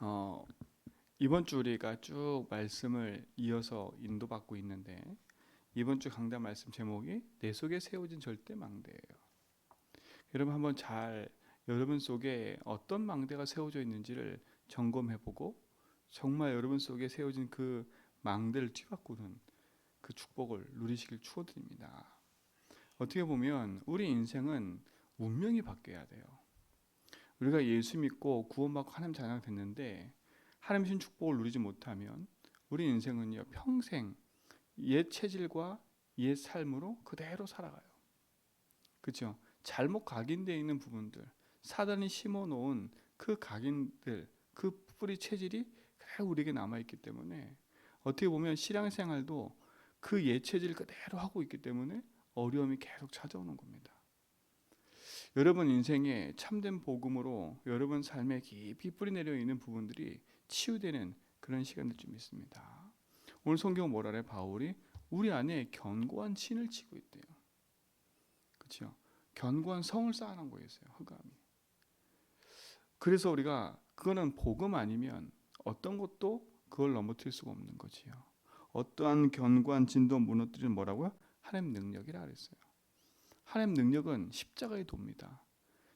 어, 이번 주 우리가 쭉 말씀을 이어서 인도받고 있는데 이번 주 강단 말씀 제목이 내 속에 세워진 절대 망대예요. 여러분 한번 잘 여러분 속에 어떤 망대가 세워져 있는지를 점검해보고 정말 여러분 속에 세워진 그 망대를 뒤바꾸는 그 축복을 누리시길 축원드립니다. 어떻게 보면 우리 인생은 운명이 바뀌어야 돼요. 우리가 예수 믿고 구원받고 하나님 자녀가 됐는데 하나님 신 축복을 누리지 못하면 우리 인생은요 평생 옛 체질과 옛 삶으로 그대로 살아가요. 그렇죠? 잘못 각인되어 있는 부분들, 사단이 심어놓은 그 각인들, 그 뿌리 체질이 그대로 우리에게 남아있기 때문에 어떻게 보면 신앙생활도 그 옛 체질 그대로 하고 있기 때문에 어려움이 계속 찾아오는 겁니다. 여러분 인생에 참된 복음으로 여러분 삶에 깊이 뿌리내려 있는 부분들이 치유되는 그런 시간들 좀 있습니다. 오늘 성경 뭐라 그래? 바울이 우리 안에 견고한 진을 치고 있대요. 그렇죠? 견고한 성을 쌓아놓은 거였어요. 흑암이. 그래서 우리가 그거는 복음 아니면 어떤 것도 그걸 넘어뜨릴 수가 없는 거지요. 어떠한 견고한 진도 무너뜨리는 뭐라고요? 하나님 능력이라 그랬어요. 하나님 능력은 십자가의 도입니다.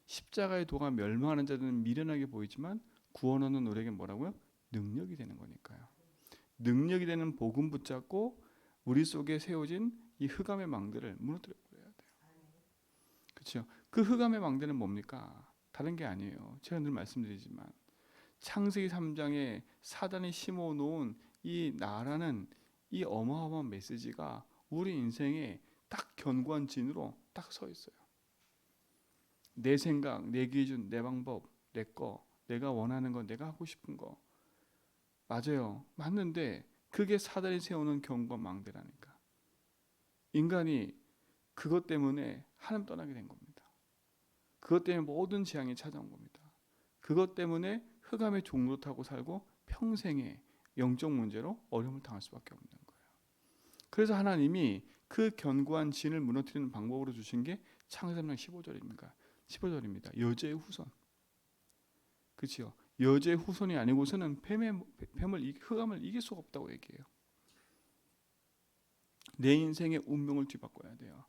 십자가의 도가 멸망하는 자들은 미련하게 보이지만 구원하는 우리에게 뭐라고요? 능력이 되는 거니까요. 능력이 되는 복음 붙잡고 우리 속에 세워진 이 흑암의 망대를 무너뜨려 버려야 돼요. 그렇죠? 그 흑암의 망대는 뭡니까? 다른 게 아니에요. 제가 늘 말씀드리지만 창세기 3장에 사단이 심어놓은 이 나라는 이 어마어마한 메시지가 우리 인생에 딱 견고한 진으로 딱 서 있어요. 내 생각, 내 기준, 내 방법, 내 거, 내가 원하는 거, 내가 하고 싶은 거 맞아요. 맞는데 그게 사단이 세우는 견고한 망대라니까. 인간이 그것 때문에 하나님 떠나게 된 겁니다. 그것 때문에 모든 재앙이 찾아온 겁니다. 그것 때문에 흑암의 종로 타고 살고 평생의 영적 문제로 어려움을 당할 수밖에 없는 거예요. 그래서 하나님이 그 견고한 진을 무너뜨리는 방법으로 주신 게 창세기 15절입니다. 15절입니다. 여자의 후손. 그렇죠? 여자의 후손이 아니고서는 뱀을 흑암을 이길 수가 없다고 얘기해요. 내 인생의 운명을 뒤바꿔야 돼요.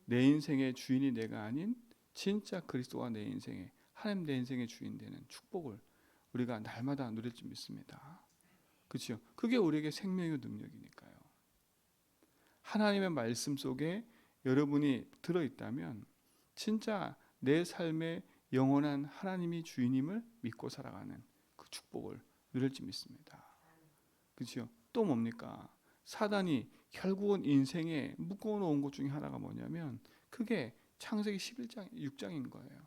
내 인생의 주인이 내가 아닌 진짜 그리스도가 내 인생의 하나님 내 인생의 주인 되는 축복을 우리가 날마다 누릴 줄 믿습니다. 그렇죠? 그게 우리에게 생명의 능력이니까요. 하나님의 말씀 속에 여러분이 들어있다면 진짜 내 삶의 영원한 하나님이 주인임을 믿고 살아가는 그 축복을 누릴 줄 믿습니다. 그렇죠? 또 뭡니까? 사단이 결국은 인생에 묶어놓은 것 중에 하나가 뭐냐면 그게 창세기 11장, 6장인 거예요.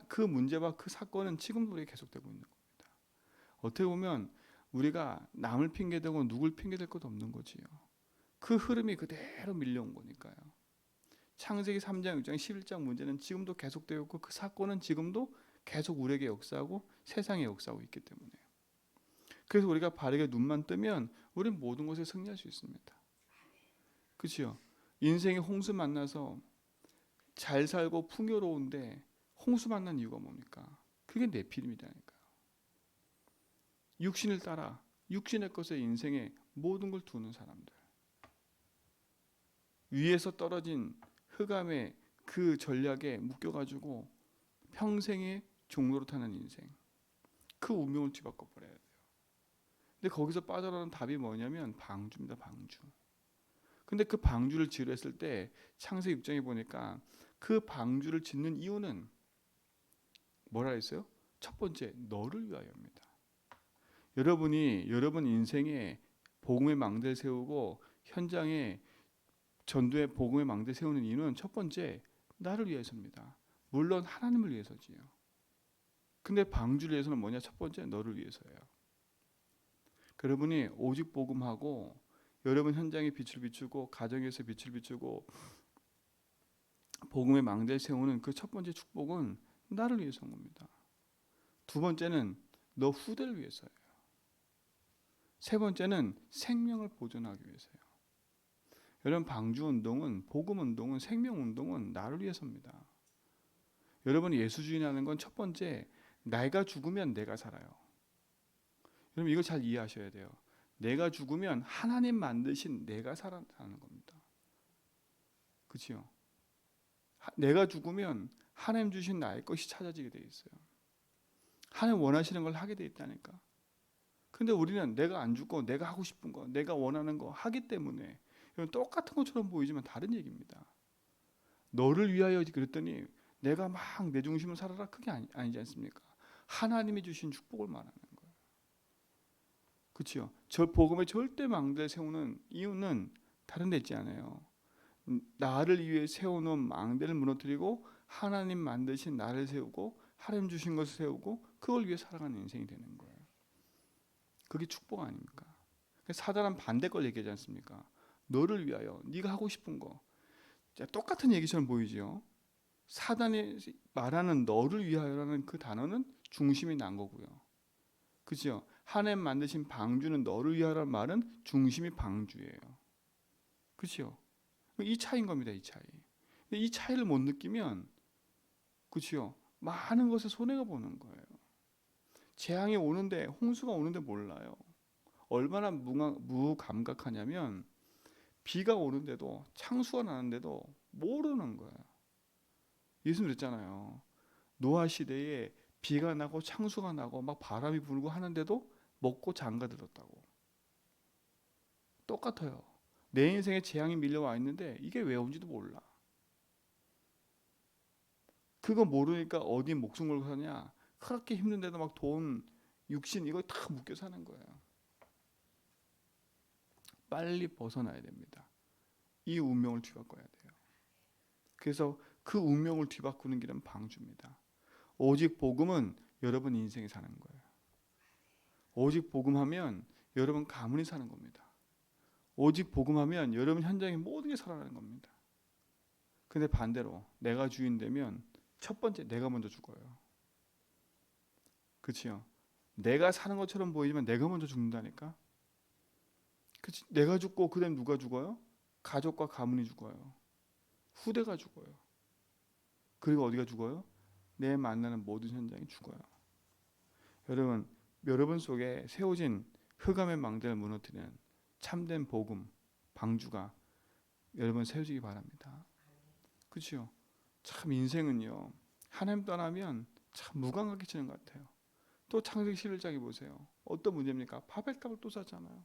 그 문제와 그 사건은 지금도 우리가 계속되고 있는 겁니다. 어떻게 보면 우리가 남을 핑계대고 누굴 핑계댈 것도 없는 거지요. 그 흐름이 그대로 밀려온 거니까요. 창세기 3장, 6장, 11장 문제는 지금도 계속되고 있고 그 사건은 지금도 계속 우리에게 역사하고 세상에 역사하고 있기 때문에 그래서 우리가 바르게 눈만 뜨면 우리는 모든 것에 승리할 수 있습니다. 그렇죠? 인생의 홍수 만나서 잘 살고 풍요로운데 홍수 만난 이유가 뭡니까? 그게 네피림이라니까요. 육신을 따라 육신의 것에 인생의 모든 걸 두는 사람들. 위에서 떨어진 흑암의 그 전략에 묶여가지고 평생의 종로로 타는 인생. 그 운명을 뒤바꿔 버려야 돼요. 근데 거기서 빠져나오는 답이 뭐냐면 방주입니다. 방주. 근데 그 방주를 지으려 했을 때 창세기 6장에 보니까 그 방주를 짓는 이유는 뭐라 했어요? 첫 번째, 너를 위하여입니다. 여러분이 여러분 인생에 복음의 망대를 세우고 현장에 전도의 복음의 망대 세우는 이유는 첫 번째, 나를 위해서입니다. 물론 하나님을 위해서지요. 근데 방주를 위해서는 뭐냐? 첫 번째, 너를 위해서예요. 여러분이 오직 복음하고 여러분 현장에 빛을 비추고 가정에서 빛을 비추고 복음의 망대를 세우는 그 첫 번째 축복은 나를 위해서인 겁니다. 두 번째는 너 후대를 위해서예요. 세 번째는 생명을 보존하기 위해서예요. 여러분 방주 운동은 복음 운동은 생명 운동은 나를 위해서입니다. 여러분이 예수 주인하는 건 첫 번째 내가 죽으면 내가 살아요. 여러분 이거 잘 이해하셔야 돼요. 내가 죽으면 하나님 만드신 내가 살아나는 겁니다. 그렇죠? 내가 죽으면 하나님 주신 나의 것이 찾아지게 돼 있어요. 하나님 원하시는 걸 하게 돼 있다니까. 근데 우리는 내가 안 죽고 내가 하고 싶은 거, 내가 원하는 거 하기 때문에 똑같은 것처럼 보이지만 다른 얘기입니다. 너를 위하여 그랬더니 내가 막 내 중심을 살아라 그게 아니지 않습니까? 하나님이 주신 축복을 말하는 거예요. 그렇죠? 저 복음에 절대 망대를 세우는 이유는 다른 데 있지 않아요. 나를 위해 세워놓은 망대를 무너뜨리고 하나님 만드신 나를 세우고 하나님 주신 것을 세우고 그걸 위해 살아가는 인생이 되는 거예요. 그게 축복 아닙니까? 사단은 반대 걸 얘기하지 않습니까? 너를 위하여 네가 하고 싶은 거. 똑같은 얘기처럼 보이죠. 사단이 말하는 너를 위하여라는 그 단어는 중심이 난 거고요. 그렇죠? 하나님 만드신 방주는 너를 위하여라는 말은 중심이 방주예요. 그렇죠? 이 차이인 겁니다. 이 차이. 이 차이를 못 느끼면 그렇죠? 많은 것에 손해가 보는 거예요. 재앙이 오는데 홍수가 오는데 몰라요. 얼마나 무감각하냐면 비가 오는데도 창수가 나는데도 모르는 거예요. 예수님 그랬잖아요. 노아 시대에 비가 나고 창수가 나고 막 바람이 불고 하는데도 먹고 장가들었다고. 똑같아요. 내 인생에 재앙이 밀려와 있는데 이게 왜 온지도 몰라. 그거 모르니까 어디 목숨 걸고 사냐. 그렇게 힘든데도 막 돈, 육신 이거 다 묶여 사는 거예요. 빨리 벗어나야 됩니다. 이 운명을 뒤바꿔야 돼요. 그래서 그 운명을 뒤바꾸는 길은 방주입니다. 오직 복음은 여러분 인생에 사는 거예요. 오직 복음하면 여러분 가문이 사는 겁니다. 오직 복음하면 여러분 현장에 모든 게 살아나는 겁니다. 근데 반대로 내가 주인 되면 첫 번째 내가 먼저 죽어요. 그렇죠? 내가 사는 것처럼 보이지만 내가 먼저 죽는다니까. 그치? 내가 죽고 그다음 누가 죽어요? 가족과 가문이 죽어요. 후대가 죽어요. 그리고 어디가 죽어요? 내 만나는 모든 현장이 죽어요. 여러분 속에 세워진 흑암의 망대를 무너뜨리는 참된 복음, 방주가 여러분 세워지기 바랍니다. 그렇죠? 참 인생은요. 하나님 떠나면 참 무감각해 지는 것 같아요. 또 창세기 11장에 보세요. 어떤 문제입니까? 바벨탑을 또 쌓잖아요.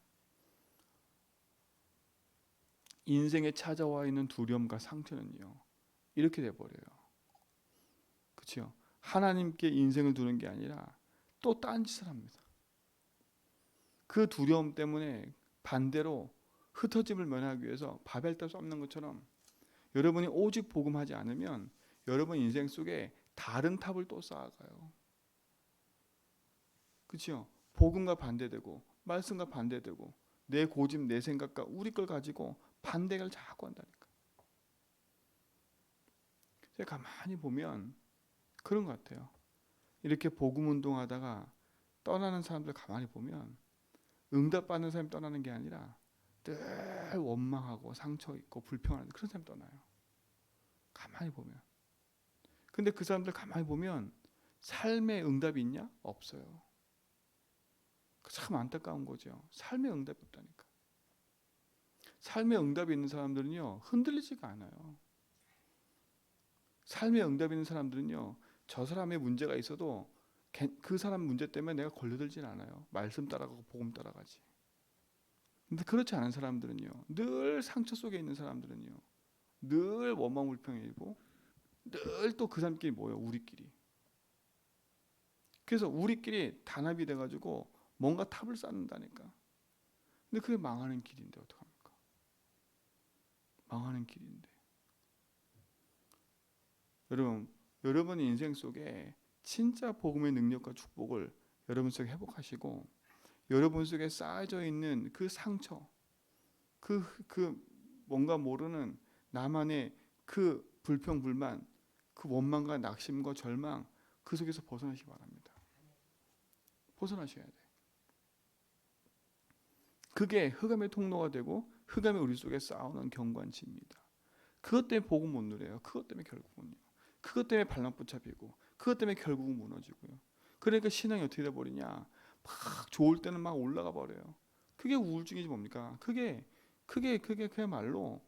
인생에 찾아와 있는 두려움과 상처는요. 이렇게 돼버려요. 그렇죠? 하나님께 인생을 두는 게 아니라 또 딴짓을 합니다. 그 두려움 때문에 반대로 흩어짐을 면하기 위해서 바벨탑 쌓는 것처럼 여러분이 오직 복음하지 않으면 여러분 인생 속에 다른 탑을 또 쌓아가요. 그렇죠? 복음과 반대되고 말씀과 반대되고 내 고집, 내 생각과 우리 걸 가지고 반대를 자꾸 한다니까. 제가 가만히 보면 그런 것 같아요. 이렇게 복음 운동하다가 떠나는 사람들 가만히 보면 응답받는 사람이 떠나는 게 아니라 늘 원망하고 상처 있고 불평하는 그런 사람이 떠나요. 가만히 보면. 근데 그 사람들 가만히 보면 삶의 응답이 있냐? 없어요. 참 안타까운 거죠. 삶의 응답이 없다니까. 삶의 응답이 있는 사람들은요 흔들리지가 않아요. 삶의 응답이 있는 사람들은요 저 사람의 문제가 있어도 그 사람 문제 때문에 내가 걸려들진 않아요. 말씀 따라가고 복음 따라가지. 근데 그렇지 않은 사람들은요 늘 상처 속에 있는 사람들은요 늘 원망 불평이고 늘 또 그 사람끼리 모여 우리끼리. 그래서 우리끼리 단합이 돼가지고 뭔가 탑을 쌓는다니까. 근데 그게 망하는 길인데 어떡합니까? 망하는 길인데. 여러분의 인생 속에 진짜 복음의 능력과 축복을 여러분 속에 회복하시고 여러분 속에 쌓여져 있는 그 상처, 그 뭔가 모르는 나만의 그 불평, 불만, 그 원망과 낙심과 절망 그 속에서 벗어나시기 바랍니다. 벗어나셔야 돼. 그게 흑암의 통로가 되고 흑암이 우리 속에 쌓아오는 경관지입니다. 그것 때문에 복음 못 누려요. 그것 때문에 결국은요. 그것 때문에 발랑 붙잡히고 그것 때문에 결국은 무너지고요. 그러니까 신앙이 어떻게 돼버리냐, 막 좋을 때는 막 올라가 버려요. 그게 우울증이지 뭡니까? 그게 그야말로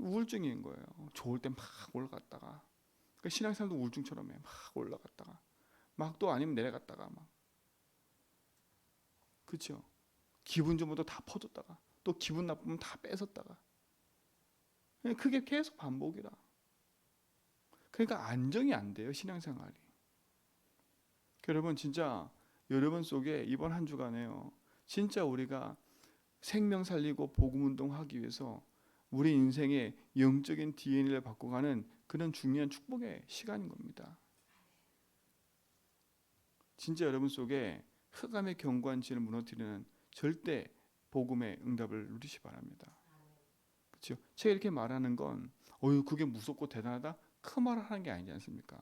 우울증인 거예요. 좋을 때 막 올라갔다가, 그러니까 신앙생활도 우울증처럼 해. 막 올라갔다가 막 또 아니면 내려갔다가 막, 그렇죠? 기분 좋으면 다 퍼졌다가 또 기분 나쁘면 다 뺏었다가, 그게 계속 반복이라. 그러니까 안정이 안 돼요, 신앙생활이. 여러분, 진짜 여러분 속에 이번 한 주간에요, 진짜 우리가 생명 살리고 복음 운동하기 위해서 우리 인생의 영적인 DNA를 바꿔가는 그런 중요한 축복의 시간인 겁니다. 진짜 여러분 속에 흑암의 경관진을 무너뜨리는 절대 복음의 응답을 누리시 바랍니다. 그렇죠? 제가 이렇게 말하는 건 그게 무섭고 대단하다 그 말을 하는 게 아니지 않습니까?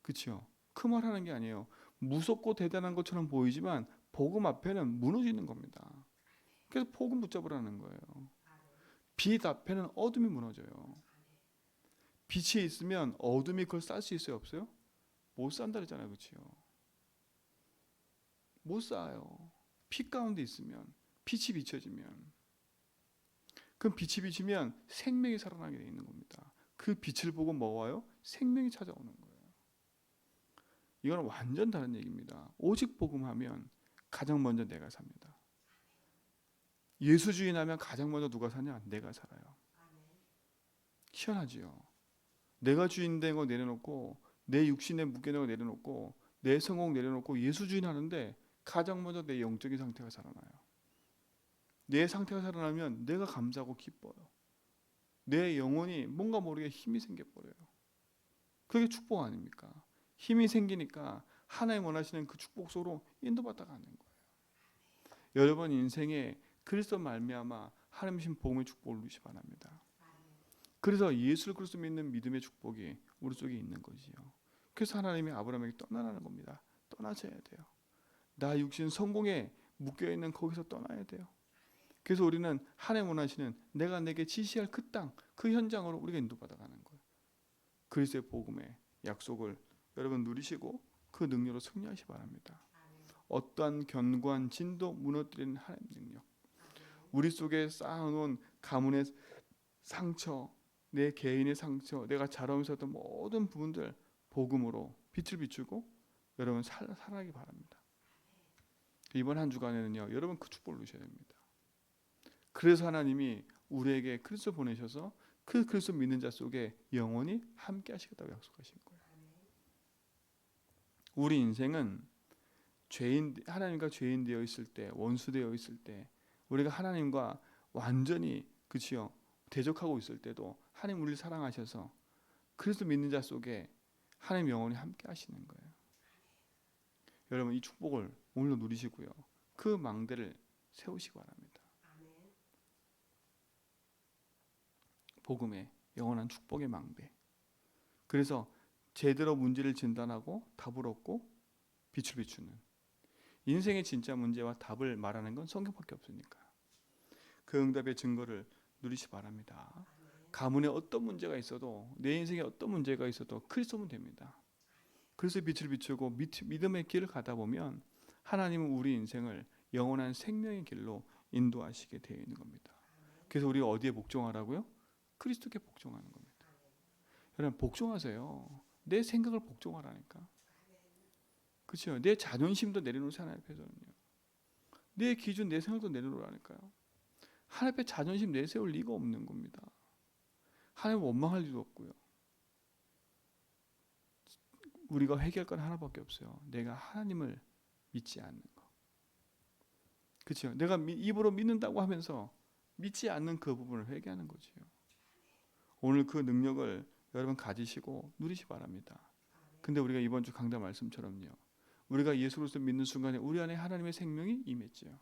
그렇죠? 그 말 하는 게 아니에요. 무섭고 대단한 것처럼 보이지만 복음 앞에는 무너지는 겁니다. 그래서 복음 붙잡으라는 거예요. 빛 앞에는 어둠이 무너져요. 빛이 있으면 어둠이 그걸 쌀 수 있어요, 없어요? 못 산다 그러잖아요, 그렇죠? 못 쌓아요. 빛 가운데 있으면, 빛이 비춰지면, 그럼 빛이 비치면 생명이 살아나게 돼 있는 겁니다. 그 빛을 보고 먹어요, 생명이 찾아오는 거예요. 이건 완전 다른 얘기입니다. 오직 복음하면 가장 먼저 내가 삽니다. 예수주의 하면 가장 먼저 누가 사냐? 내가 살아요. 희한하지요. 내가 주인 된 거 내려놓고, 내 육신에 묶여있는 거 내려놓고, 내 성공 내려놓고 예수주의 하는데 가장 먼저 내 영적인 상태가 살아나요. 내 상태가 살아나면 내가 감사하고 기뻐요. 내 영혼이 뭔가 모르게 힘이 생겨버려요. 그게 축복 아닙니까? 힘이 생기니까 하나님 원하시는 그 축복 속으로 인도받아 가는 거예요. 여러분 인생에 그리스도 말미암아 하나님 신 복음의 축복을 누리시 바랍니다. 그래서 예수 그리스도 믿는 믿음의 축복이 우리 속에 있는 거지요. 그래서 하나님이 아브라함에게 떠나라는 겁니다. 떠나셔야 돼요. 나 육신 성공에 묶여있는 거기서 떠나야 돼요. 그래서 우리는 하나님 원하시는 내가 내게 지시할 그 땅, 그 현장으로 우리가 인도받아 가는 거예요. 그리스도의 복음의 약속을 여러분 누리시고 그 능력으로 승리하시 바랍니다. 어떠한 견고한 진도 무너뜨리는 하나님 능력, 우리 속에 쌓아놓은 가문의 상처, 내 개인의 상처, 내가 자라면서 했던 모든 부분들 복음으로 빛을 비추고 여러분 살아가기 바랍니다. 이번 한 주간에는요, 여러분 그 축복을 누리셔야 됩니다. 그래서 하나님이 우리에게 그리스도 보내셔서 그 그리스도 믿는 자 속에 영원히 함께 하시겠다고 약속하신 거예요. 우리 인생은 하나님과 죄인 되어 있을 때, 원수 되어 있을 때, 우리가 하나님과 완전히 그치요 대적하고 있을 때도 하나님 우리를 사랑하셔서 그리스도 믿는 자 속에 하나님 영원히 함께 하시는 거예요. 여러분 이 축복을 오늘도 누리시고요, 그 망대를 세우시기 바랍니다. 복음의 영원한 축복의 망대. 그래서 제대로 문제를 진단하고 답을 얻고 빛을 비추는, 인생의 진짜 문제와 답을 말하는 건 성경밖에 없으니까 그 응답의 증거를 누리시 바랍니다. 가문에 어떤 문제가 있어도, 내 인생에 어떤 문제가 있어도 그리스도면 됩니다. 그래서 빛을 비추고 믿음의 길을 가다 보면 하나님은 우리 인생을 영원한 생명의 길로 인도하시게 되어 있는 겁니다. 그래서 우리가 어디에 복종하라고요? 그리스도께 복종하는 겁니다. 여러분 복종하세요. 내 생각을 복종하라니까. 그렇죠? 내 자존심도 내려놓으세요. 하나님 앞에서는요. 내 기준, 내 생각도 내려놓으라니까요. 하나님 앞에 자존심 내세울 리가 없는 겁니다. 하나님 원망할 리도 없고요. 우리가 회개할 건 하나밖에 없어요. 내가 하나님을 믿지 않는 거. 그렇죠? 내가 입으로 믿는다고 하면서 믿지 않는 그 부분을 회개하는 거지요. 오늘 그 능력을 여러분 가지시고 누리시 바랍니다. 근데 우리가 이번 주 강단 말씀처럼요, 우리가 예수 그리스도 믿는 순간에 우리 안에 하나님의 생명이 임했지요.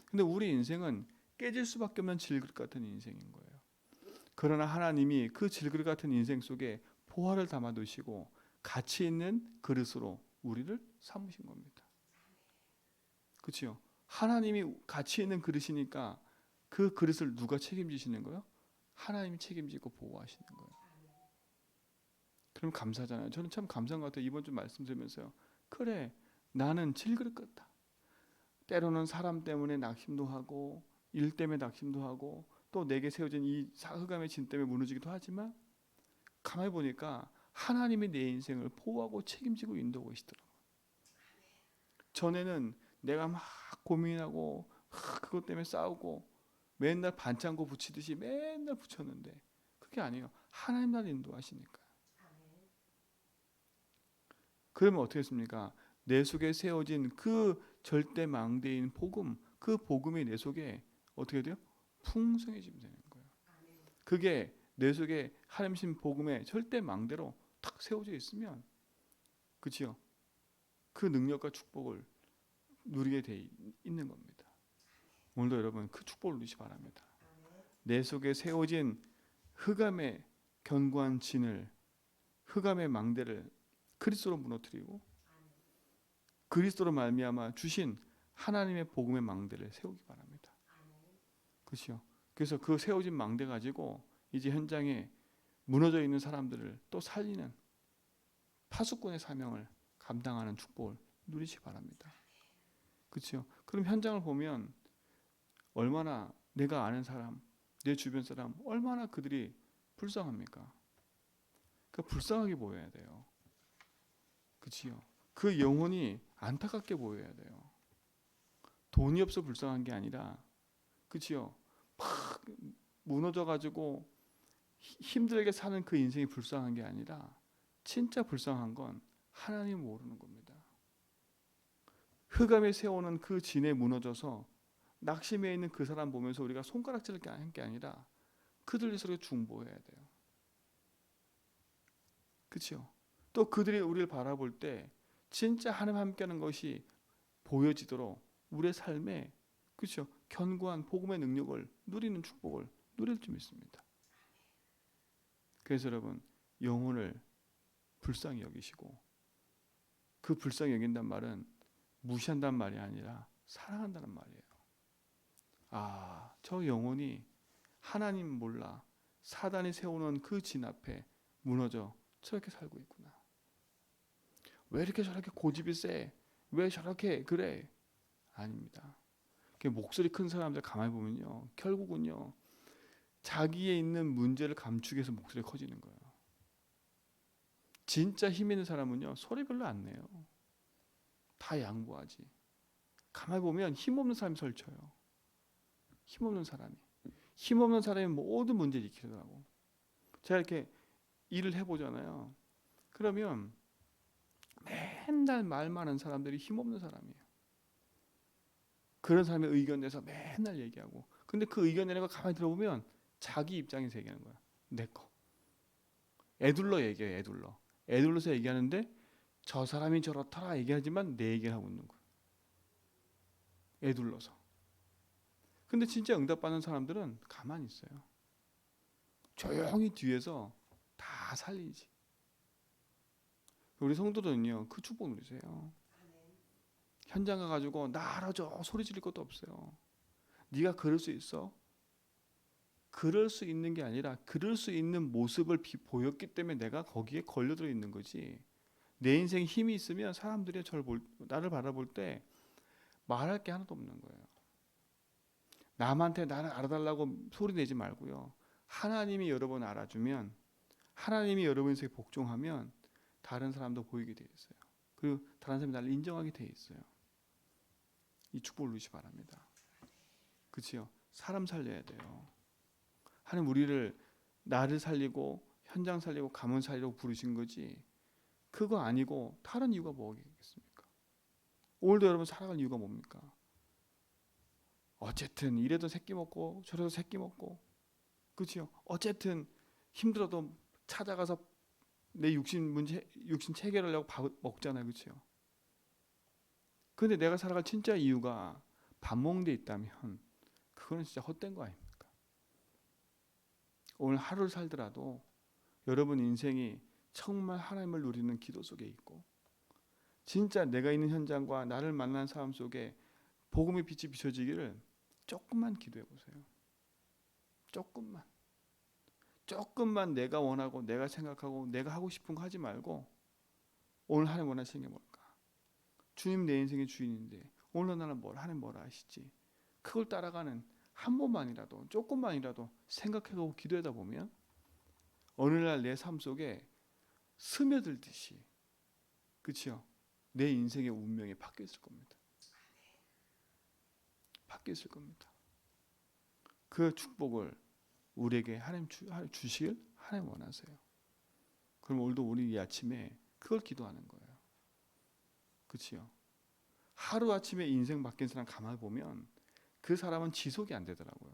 근데 우리 인생은 깨질 수밖에 없는 질그릇 같은 인생인 거예요. 그러나 하나님이 그 질그릇 같은 인생 속에 보화를 담아 두시고 가치 있는 그릇으로 우리를 삼으신 겁니다. 그렇죠? 하나님이 가치 있는 그릇이니까 그 그릇을 누가 책임지시는 거예요? 하나님이 책임지고 보호하시는 거예요. 그럼 감사하잖아요. 저는 참 감사한 것 같아요. 이번 주 말씀 들으면서요. 그래, 나는 질그릇 같다. 때로는 사람 때문에 낙심도 하고 일 때문에 낙심도 하고 또 내게 세워진 이 흑암의 진 때문에 무너지기도 하지만 가만히 보니까 하나님이 내 인생을 보호하고 책임지고 인도하고 계시더라고요. 전에는 내가 막 고민하고 그것 때문에 싸우고 맨날 반창고 붙이듯이 맨날 붙였는데 그게 아니에요. 하나님 나를 인도하시니까. 그러면 어떻게 했습니까? 내 속에 세워진 그 절대 망대인 복음, 그 복음이 내 속에 어떻게 돼요? 풍성해지면 되는 거예요. 그게 내 속에 하나님 신 복음의 절대 망대로 탁 세워져 있으면, 그렇죠? 그 능력과 축복을 누리게 돼 있는 겁니다. 오늘도 여러분 그 축복을 누리시 바랍니다. 내 속에 세워진 흑암의 견고한 진을, 흑암의 망대를 그리스도로 무너뜨리고 그리스도로 말미암아 주신 하나님의 복음의 망대를 세우기 바랍니다. 그렇죠? 그래서 그 세워진 망대 가지고 이제 현장에 무너져 있는 사람들을 또 살리는 파수꾼의 사명을 감당하는 축복을 누리시 바랍니다. 그렇죠? 그럼 현장을 보면 얼마나 내가 아는 사람, 내 주변 사람 얼마나 그들이 불쌍합니까? 그 불쌍하게 보여야 돼요. 그렇죠? 그 영혼이 안타깝게 보여야 돼요. 돈이 없어 불쌍한 게 아니라, 그렇죠? 막 무너져 가지고 힘들게 사는 그 인생이 불쌍한 게 아니라 진짜 불쌍한 건 하나님 모르는 겁니다. 흑암에 세우는 그 진에 무너져서 낙심해 있는 그 사람 보면서 우리가 손가락질을 하는 게 아니라 그들을 서로 중보해야 돼요. 그렇죠? 또 그들이 우리를 바라볼 때 진짜 하나님 함께하는 것이 보여지도록 우리의 삶에, 그렇죠? 견고한 복음의 능력을 누리는 축복을 누릴 줄 믿습니다. 그래서 여러분 영혼을 불쌍히 여기시고, 그 불쌍히 여긴다는 말은 무시한다는 말이 아니라 사랑한다는 말이에요. 아, 저 영혼이 하나님 몰라 사단이 세우는 그 진 앞에 무너져 저렇게 살고 있구나. 왜 이렇게 저렇게 고집이 세? 왜 저렇게 그래? 아닙니다. 목소리 큰 사람들 가만히 보면요, 결국은요 자기에 있는 문제를 감추기 위해서 목소리가 커지는 거예요. 진짜 힘 있는 사람은요 소리 별로 안 내요. 다 양보하지. 가만히 보면 힘없는 사람이 설쳐요. 힘없는 사람이 모든 문제를 일으키더라고. 제가 이렇게 일을 해보잖아요. 그러면 맨날 말 많은 사람들이 힘없는 사람이에요. 그런 사람의 의견 내서 맨날 얘기하고, 근데 그 의견 내는 거 가만히 들어보면 자기 입장에서 얘기하는 거야. 내 거. 애둘러 얘기해요. 애둘러서 얘기하는데 저 사람이 저렇더라 얘기하지만 내 얘기를 하고 있는 거야. 애둘러서. 근데 진짜 응답받는 사람들은 가만히 있어요. 조용히 뒤에서 다 살리지. 우리 성도들은요 그 축복 누리세요. 현장 가가지고 나라져 소리 지를 것도 없어요. 네가 그럴 수 있어? 그럴 수 있는 게 아니라 그럴 수 있는 모습을 보였기 때문에 내가 거기에 걸려들어 있는 거지. 내 인생에 힘이 있으면 사람들이 나를 바라볼 때 말할 게 하나도 없는 거예요. 남한테 나를 알아달라고 소리 내지 말고요. 하나님이 여러분 알아주면, 하나님이 여러분 인생에 복종하면 다른 사람도 보이게 돼 있어요. 그리고 다른 사람이 나를 인정하게 돼 있어요. 이 축복을 누리시 바랍니다. 그렇지요? 사람 살려야 돼요. 하나님 우리를 나를 살리고 현장 살리고 가문 살리려고 부르신 거지, 그거 아니고 다른 이유가 뭐겠습니까? 오늘도 여러분 살아갈 이유가 뭡니까? 어쨌든 이래도 새끼 먹고 저래도 새끼 먹고, 그렇죠? 어쨌든 힘들어도 찾아가서 내 육신 체결하려고 밥 먹잖아요, 그렇죠? 근데 내가 살아갈 진짜 이유가 밥 먹는 데 있다면 그거는 진짜 헛된 거 아닙니까? 오늘 하루를 살더라도 여러분 인생이 정말 하나님을 누리는 기도 속에 있고, 진짜 내가 있는 현장과 나를 만난 사람 속에 복음의 빛이 비춰지기를 조금만 기도해 보세요. 조금만. 조금만 내가 원하고 내가 생각하고 내가 하고 싶은 거 하지 말고 오늘 하나님 원하시는 게 뭘까? 주님 내 인생의 주인인데 오늘 나는 하나님 뭘 하시지? 그걸 따라가는 한 번만이라도 조금만이라도 생각해보고 기도하다 보면 어느 날 내 삶 속에 스며들듯이, 그렇죠? 내 인생의 운명이 바뀌어 있을 겁니다. 바뀌어 있을 겁니다. 그 축복을 우리에게 하나님 주시길 하나님 원하세요. 그럼 오늘도 우리 이 아침에 그걸 기도하는 거예요. 그렇죠? 하루 아침에 인생 바뀐 사람 가만히 보면 그 사람은 지속이 안 되더라고요.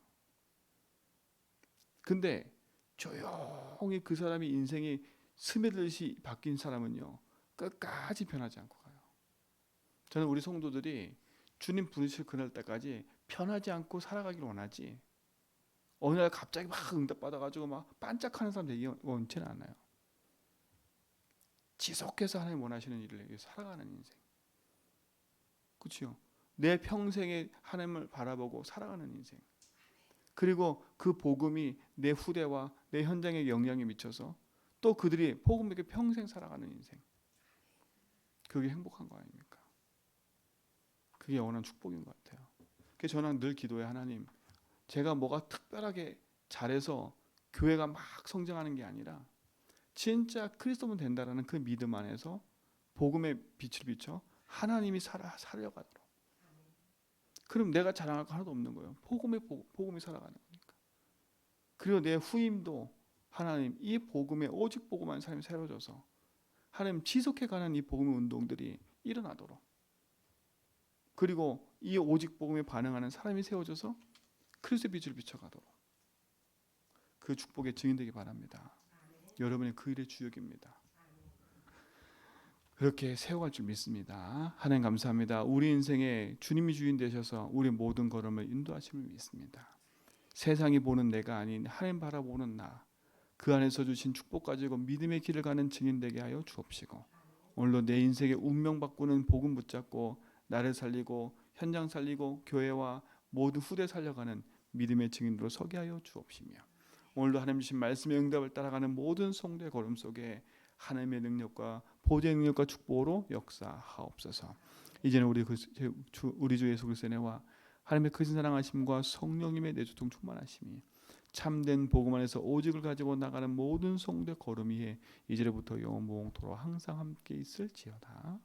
근데 조용히 그 사람이 인생이 스며들듯이 바뀐 사람은요, 끝까지 변하지 않고 가요. 저는 우리 성도들이 주님 부르실 그날 때까지 변하지 않고 살아가길 원하지, 어느 날 갑자기 막 응답받아가지고 막 반짝하는 사람 되기 원치는 않아요. 지속해서 하나님 원하시는 일을 위해 살아가는 인생, 그렇죠? 내 평생에 하나님을 바라보고 살아가는 인생, 그리고 그 복음이 내 후대와 내 현장에 영향이 미쳐서 또 그들이 복음에게 평생 살아가는 인생, 그게 행복한 거 아닙니까? 그게 영원한 축복인 것 같아요. 그래서 저는 늘 기도해, 하나님, 제가 뭐가 특별하게 잘해서 교회가 막 성장하는 게 아니라 진짜 그리스도면 된다라는 그 믿음 안에서 복음의 빛을 비춰 하나님이 살려가도록. 그럼 내가 자랑할 거 하나도 없는 거예요. 복음이 살아가는 거니까. 그리고 내 후임도 하나님 이 복음에 오직 복음한 사람이 세워져서 하나님 지속해가는 이 복음의 운동들이 일어나도록, 그리고 이 오직 복음에 반응하는 사람이 세워져서 그리스도의 빛을 비춰가도록, 그 축복의 증인되기 바랍니다. 여러분의 그 일의 주역입니다. 그렇게 세워갈 줄 믿습니다. 하나님 감사합니다. 우리 인생에 주님이 주인 되셔서 우리 모든 걸음을 인도하심을 믿습니다. 세상이 보는 내가 아닌 하나님 바라보는 나, 그 안에서 주신 축복 가지고 믿음의 길을 가는 증인 되게 하여 주옵시고, 오늘도 내 인생의 운명 바꾸는 복음 붙잡고 나를 살리고 현장 살리고 교회와 모든 후대 살려가는 믿음의 증인으로 서게 하여 주옵시며, 오늘도 하나님 주신 말씀의 응답을 따라가는 모든 성도의 걸음 속에 하나님의 능력과 보좌의 능력과 축복으로 역사하옵소서. 이제는 우리 주 예수 그리스도의 은혜와 하나님의 크신 사랑하심과 성령님의 내주통 충만하심이 참된 복음 안에서 오직을 가지고 나가는 모든 성도의 걸음 위에 이제부터 영원토록 항상 함께 있을지어다.